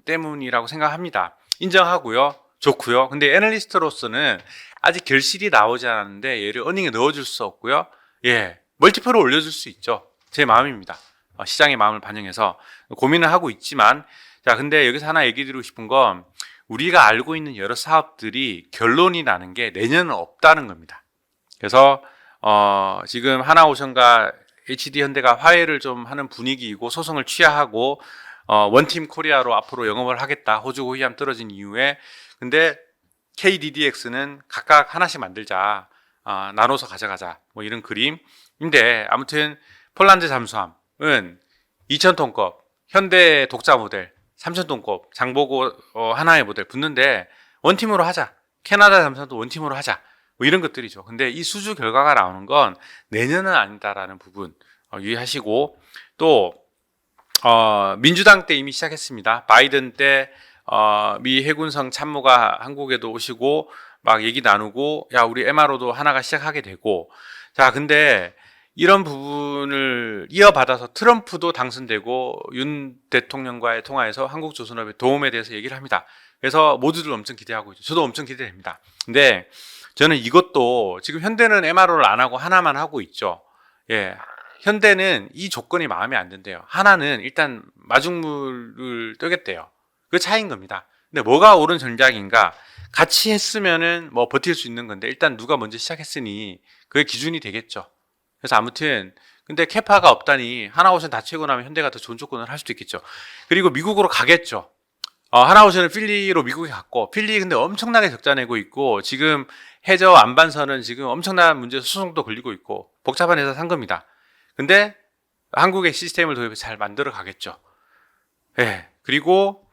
때문이라고 생각합니다. 인정하고요. 좋고요. 근데 애널리스트로서는 아직 결실이 나오지 않았는데 얘를 어닝에 넣어줄 수 없고요. 예, 멀티플을 올려줄 수 있죠. 제 마음입니다. 시장의 마음을 반영해서 고민을 하고 있지만, 자, 근데 여기서 하나 얘기 드리고 싶은 건 우리가 알고 있는 여러 사업들이 결론이 나는 게 내년은 없다는 겁니다. 그래서 지금 하나오션과 HD현대가 화해를 좀 하는 분위기이고 소송을 취하하고 원팀 코리아로 앞으로 영업을 하겠다. 호주 호위함 떨어진 이후에. 근데 KDDX는 각각 하나씩 만들자. 나눠서 가져가자. 뭐 이런 그림인데, 아무튼 폴란드 잠수함은 2000톤급 현대 독자 모델 3000톤급 장보고 하나의 모델 붙는데 원팀으로 하자. 캐나다 잠수함도 원팀으로 하자. 뭐 이런 것들이죠. 근데 이 수주 결과가 나오는 건 내년은 아니다라는 부분 유의하시고, 또 민주당 때 이미 시작했습니다. 바이든 때 미 해군성 참모가 한국에도 오시고 막 얘기 나누고, 야, 우리 MRO도 하나가 시작하게 되고, 자, 근데 이런 부분을 이어받아서 트럼프도 당선되고 윤 대통령과의 통화에서 한국조선업의 도움에 대해서 얘기를 합니다. 그래서 모두들 엄청 기대하고 있죠. 저도 엄청 기대됩니다. 근데 저는 이것도 지금 현대는 MRO를 안 하고 하나만 하고 있죠. 예. 현대는 이 조건이 마음에 안 든대요. 하나는 일단 마중물을 뜨겠대요. 그 차이인 겁니다. 근데 뭐가 옳은 전략인가? 같이 했으면은 뭐 버틸 수 있는 건데 일단 누가 먼저 시작했으니 그게 기준이 되겠죠. 그래서 아무튼 근데 캐파가 없다니 하나오션 다 채우고 나면 현대가 더 좋은 조건을 할 수도 있겠죠. 그리고 미국으로 가겠죠. 하나오션은 필리로 미국에 갔고, 필리 근데 엄청나게 적자 내고 있고, 지금 해저 안반선은 지금 엄청난 문제 소송도 걸리고 있고, 복잡한 회사 산 겁니다. 근데 한국의 시스템을 도입해서 잘 만들어 가겠죠. 예. 그리고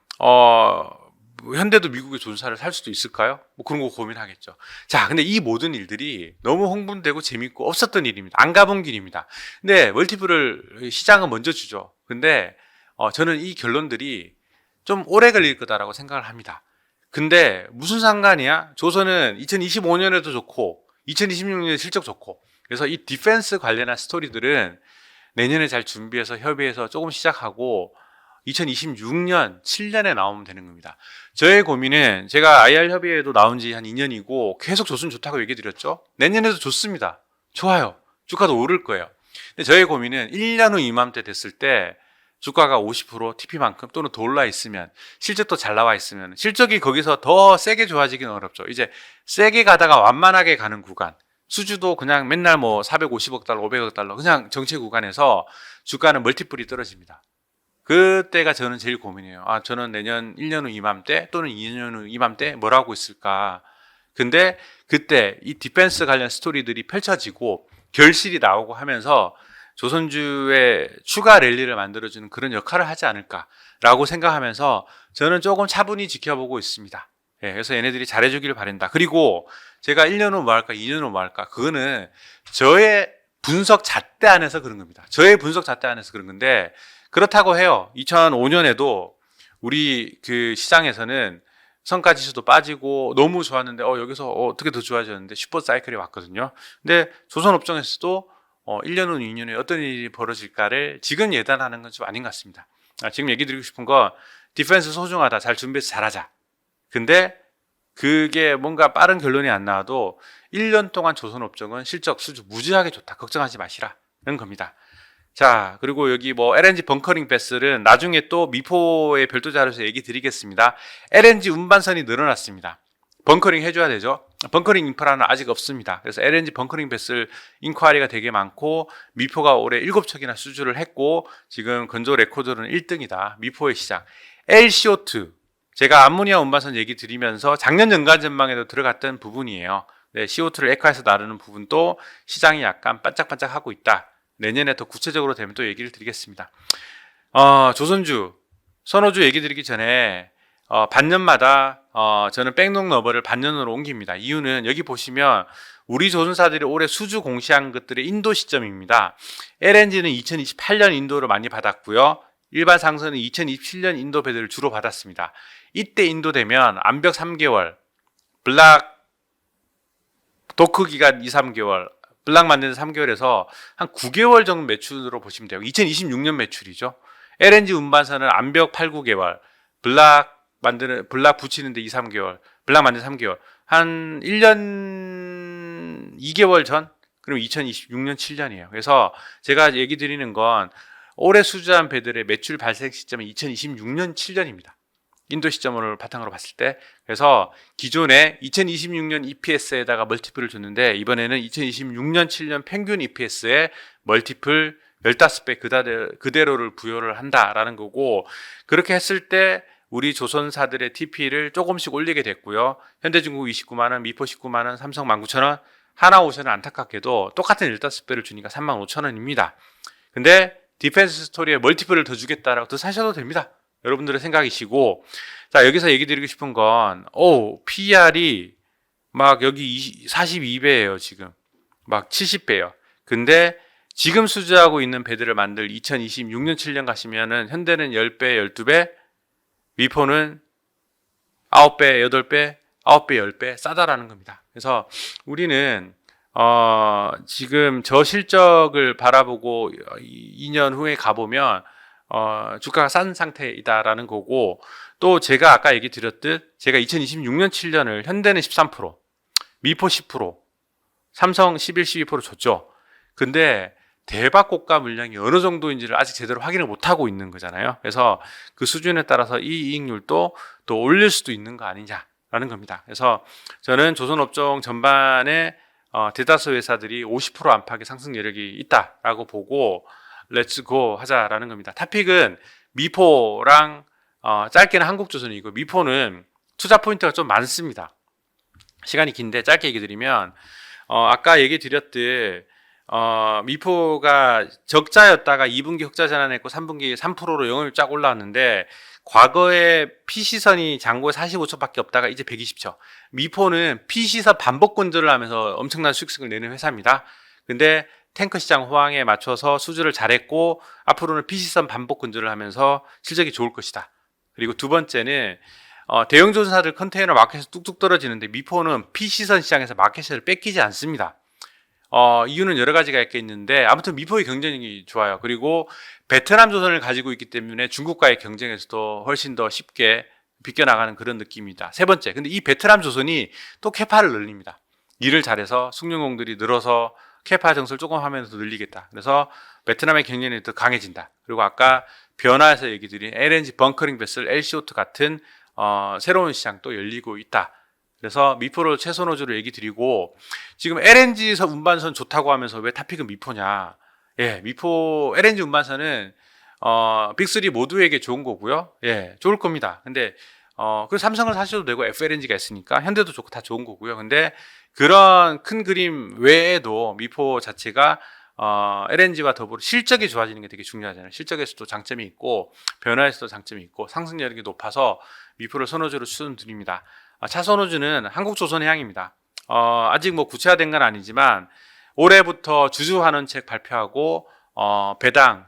현대도 미국의 존사를 살 수도 있을까요? 뭐 그런 거 고민하겠죠. 자, 근데 이 모든 일들이 너무 홍분되고 재밌고 없었던 일입니다. 안 가본 길입니다. 근데 멀티플을 시장은 먼저 주죠. 근데 저는 이 결론들이 좀 오래 걸릴 거다라고 생각을 합니다. 근데 무슨 상관이야? 조선은 2025년에도 좋고 2026년에 실적 좋고, 그래서 이 디펜스 관련한 스토리들은 내년에 잘 준비해서 협의해서 조금 시작하고 2026년, 7년에 나오면 되는 겁니다. 저의 고민은 제가 IR 협의회에도 나온 지 한 2년이고 계속 조선 좋다고 얘기 드렸죠. 내년에도 좋습니다. 좋아요. 주가도 오를 거예요. 근데 저의 고민은 1년 후 이맘때 됐을 때 주가가 50% TP만큼 또는 더 올라 있으면, 실적도 잘 나와 있으면, 실적이 거기서 더 세게 좋아지기는 어렵죠. 이제 세게 가다가 완만하게 가는 구간, 수주도 그냥 맨날 뭐 450억 달러, 500억 달러 그냥 정체 구간에서 주가는 멀티플이 떨어집니다. 그때가 저는 제일 고민이에요. 저는 내년 1년 후 이맘때 또는 2년 후 이맘때 뭘 하고 있을까. 근데 그때 이 디펜스 관련 스토리들이 펼쳐지고 결실이 나오고 하면서 조선주의 추가 랠리를 만들어주는 그런 역할을 하지 않을까라고 생각하면서 저는 조금 차분히 지켜보고 있습니다. 예, 그래서 얘네들이 잘해주기를 바란다. 그리고 제가 1년 후 뭐 할까, 2년 후 뭐 할까, 그거는 저의 분석 잣대 안에서 그런 겁니다. 저의 분석 잣대 안에서 그런 건데, 그렇다고 해요. 2005년에도 우리 그 시장에서는 성과 지수도 빠지고 너무 좋았는데 여기서 어떻게 더 좋아졌는데 슈퍼 사이클이 왔거든요. 근데 조선업종에서도 1년 후 2년 후에 어떤 일이 벌어질까를 지금 예단하는 건 좀 아닌 것 같습니다. 지금 얘기 드리고 싶은 건 디펜스 소중하다. 잘 준비해서 잘하자. 근데 그게 뭔가 빠른 결론이 안 나와도 1년 동안 조선업종은 실적 수주 무지하게 좋다. 걱정하지 마시라는 겁니다. 자, 그리고 여기 뭐 LNG 벙커링 베슬은 나중에 또 미포의 별도 자료에서 얘기 드리겠습니다. LNG 운반선이 늘어났습니다. 벙커링 해줘야 되죠. 벙커링 인프라는 아직 없습니다. 그래서 LNG 벙커링 베슬 인콰리가 되게 많고, 미포가 올해 7척이나 수주를 했고 지금 건조 레코드로는 1등이다. 미포의 시장. LCO2, 제가 암모니아 운반선 얘기 드리면서 작년 연간 전망에도 들어갔던 부분이에요. 네, CO2를 액화해서 나르는 부분도 시장이 약간 반짝반짝하고 있다. 내년에 더 구체적으로 되면 또 얘기를 드리겠습니다. 조선주, 선호주 얘기 드리기 전에 반년마다 저는 백록 너버를 반년으로 옮깁니다. 이유는 여기 보시면 우리 조선사들이 올해 수주 공시한 것들의 인도 시점입니다. LNG는 2028년 인도를 많이 받았고요. 일반 상선은 2027년 인도 배들을 주로 받았습니다. 이때 인도되면 암벽 3개월, 블락 도크 기간 2, 3개월, 블락 만드는 3개월에서 한 9개월 정도 매출으로 보시면 돼요. 2026년 매출이죠. LNG 운반선은 암벽 8, 9개월, 블락 붙이는데 2, 3개월, 블락 만드는 3개월. 한 1년 2개월 전? 그럼 2026년 7년이에요. 그래서 제가 얘기 드리는 건 올해 수주한 배들의 매출 발생 시점은 2026년 7년입니다. 인도 시점을 바탕으로 봤을 때. 그래서 기존에 2026년 EPS에다가 멀티플을 줬는데 이번에는 2026년 7년 평균 EPS에 멀티플 15배 그대로를 부여를 한다라는 거고, 그렇게 했을 때 우리 조선사들의 TP를 조금씩 올리게 됐고요. 현대중국 29만원, 미포 19만원, 삼성 19,000원, 하나오션은 안타깝게도 똑같은 15배를 주니까 35,000원입니다. 근데 디펜스 스토리에 멀티플을 더 주겠다라고 더 사셔도 됩니다. 여러분들의 생각이시고, 자, 여기서 얘기 드리고 싶은 건, PER이 막 여기 42배예요, 지금. 막 70배예요. 근데 지금 수주하고 있는 배들을 만들 2026년 7년 가시면은 현대는 10배, 12배, 미포는 9배, 8배, 9배, 10배 싸다라는 겁니다. 그래서 우리는 지금 저 실적을 바라보고 2년 후에 가보면 주가가 싼 상태이다라는 거고, 또 제가 아까 얘기 드렸듯 제가 2026년 7년을 현대는 13%, 미포 10%, 삼성 11, 12% 줬죠. 근데 대박 고가 물량이 어느 정도인지를 아직 제대로 확인을 못하고 있는 거잖아요. 그래서 그 수준에 따라서 이 이익률도 또 올릴 수도 있는 거 아니냐라는 겁니다. 그래서 저는 조선업종 전반에 대다수 회사들이 50% 안팎의 상승 여력이 있다라고 보고 렛츠고 하자라는 겁니다. 탑픽은 미포랑 짧게는 한국조선이고, 미포는 투자 포인트가 좀 많습니다. 시간이 긴데 짧게 얘기 드리면, 아까 얘기 드렸듯 미포가 적자였다가 2분기 흑자 전환했고 3분기 3%로 영업이 쫙 올라왔는데, 과거에 P시선이 잔고에 45초밖에 없다가 이제 120초. 미포는 P시선 반복 건조를 하면서 엄청난 수익성을 내는 회사입니다. 근데 탱커 시장 호황에 맞춰서 수주를 잘했고, 앞으로는 P시선 반복 건조를 하면서 실적이 좋을 것이다. 그리고 두 번째는 대형 조선사들 컨테이너 마켓에서 뚝뚝 떨어지는데, 미포는 P시선 시장에서 마켓을 뺏기지 않습니다. 이유는 여러 가지가 있겠는데, 아무튼 미포의 경쟁력이 좋아요. 그리고 베트남 조선을 가지고 있기 때문에 중국과의 경쟁에서도 훨씬 더 쉽게 비껴나가는 그런 느낌입니다. 세 번째, 근데 이 베트남 조선이 또 캐파를 늘립니다. 일을 잘해서 숙련공들이 늘어서 캐파 정수를 조금 하면서 늘리겠다. 그래서 베트남의 경쟁력이 더 강해진다. 그리고 아까 변화에서 얘기 드린 LNG 벙커링 베슬, LCO2 같은 새로운 시장 또 열리고 있다. 그래서 미포를 최선호주로 얘기 드리고, 지금 LNG 운반선 좋다고 하면서 왜 탑픽은 미포냐? 예, 미포 LNG 운반선은 빅3 모두에게 좋은 거고요. 예, 좋을 겁니다. 근데 그 삼성을 사셔도 되고 FLNG가 있으니까 현대도 좋고 다 좋은 거고요. 근데 그런 큰 그림 외에도 미포 자체가 LNG와 더불어 실적이 좋아지는 게 되게 중요하잖아요. 실적에서도 장점이 있고 변화에서도 장점이 있고 상승력이 높아서 미포를 선호주로 추천드립니다. 차선호주는 한국조선해양입니다. 아직 뭐 구체화된 건 아니지만 올해부터 주주환원책 발표하고 배당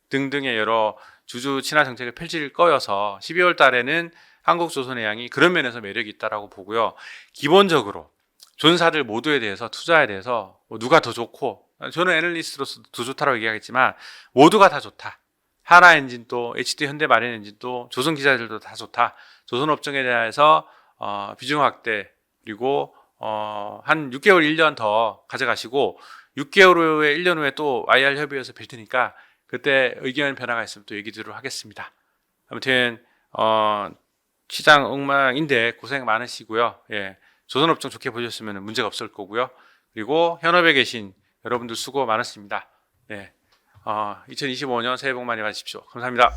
등등의 여러 주주 친화 정책을 펼칠 거여서 12월 달에는 한국조선해양이 그런 면에서 매력이 있다라고 보고요. 기본적으로 조선사들 모두에 대해서 투자에 대해서 누가 더 좋고, 저는 애널리스트로서 더 좋다고 얘기하겠지만 모두가 다 좋다. 하나엔진도 HD 현대마린엔진도 조선기자들도 다 좋다. 조선업종에 대해서 비중 확대, 그리고 한 6개월 1년 더 가져가시고 6개월 후에 1년 후에 또 IR 협의회에서 뵐 테니까 그때 의견 변화가 있으면 또 얘기 드리도록 하겠습니다. 아무튼 시장 엉망인데 고생 많으시고요. 예, 조선업종 좋게 보셨으면 문제가 없을 거고요. 그리고 현업에 계신 여러분들 수고 많으십니다. 네, 2025년 새해 복 많이 받으십시오. 감사합니다.